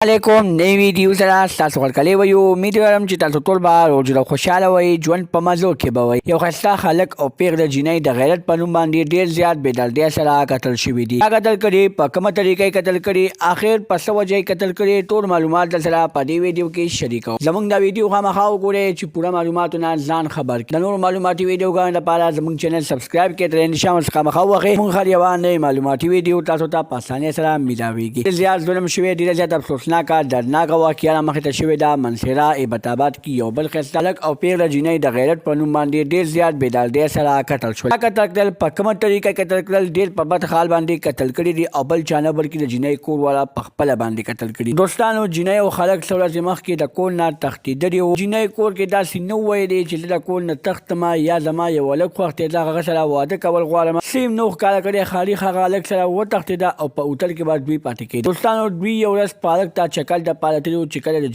علیکم نئی ویډیو سره تاسو ورکلی ویو امید لرم چې تاسو ټول به روز خوشحاله وئ ژوند په مزو کې به وئ یو ښایسته هلک او پیغله جینۍ د غیرت په نوم باندې ډېر زیات بېدردۍ سره قتل شوي دي دا قتل کړي په کومه طریقه یې قتل کړي آخر په څه وجه یې قتل کړي ټول معلومات درسره په دې ویډیو کې شریکوم زموږ دا ویډیو خامخا وګورئ چې پوره معلوماتو نه ځان خبر کړي د نورو معلوماتي ویډیوګانو لپاره زموږ چینل سبسکرایب کړئ تر نشان ورڅخه خامخا ووهئ موږ هر یوه نوې معلوماتي ویډیو تاسو ته په اسانۍ سره میلاویږي ډېر زیات ظلم شوی ډېره زیات افسوسناکه دردناکه واقعه مخې ته شوې ده منصیره ایبټاباد کې یو بل ښایسته هلک او پیغله جینۍ د غیرت په نوم باندې ډېر زیات بېدردۍ سره قتل شول دا قتل کړل په کومه طریقه قتل کړل ډېر په بد حال باندې قتل کړي دي او بل چا نه بلکې د جینۍ کور والا په خپله باندې قتل کړي دوستانو جینۍ او خلک څه ورځې مخکې د کور نه تښتېدلي وو جینۍ کور کې داسې نه وویلې چې زه د کور نه تښتمه یا زما یو هلک خوښ دی زه هغه سره واده کول غواړم سیم نو ښکاره کړی خالي هغه هلک سره وتښتېده او په هوټل کې به دوی پاتې کېدل دوستانو دوی یو ورځ پارک ته چکر دپاره تللي وو چې کله د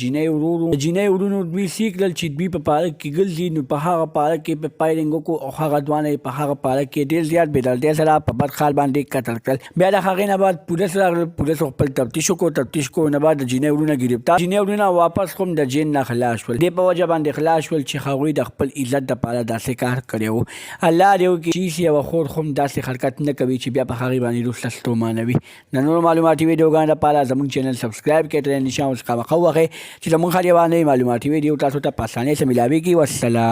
جینۍ ورونو دوی سیک کړل چې دوی په پارک کې ګرځي نو په هغه پارک کې په پایلینګ وکړو او هغه دواړه یې په هغه پارک کې ډېر زیات بېدردۍ سره په بد حال باندې قتل کړل بیا د هغې نه بعد پولیس راغلل پولیسو خپل تفتیش وکړو نه بعد د جینۍ ورونه ګرفتار جینۍ ورونه واپس هم د جیل نه خلاص شول دې په وجه باندې خلاص شول چې هغوی د خپل عزت دپاره داسې کار کړی و الله دې وکړي چې هېڅ یوه خور هم داسې حرکت نه کوي چې بیا په هغې باندې وروسته ستومانوي د نورو معلوماتي ویډیوګانو لپاره زموږ چینل سبسکرایب کړئ تر نشان ورڅخه خامخا ووهئ چې زموږ هر یوه نوې معلوماتي ویډیو تاسو ته په اسانۍ سره میلاویږي والسلام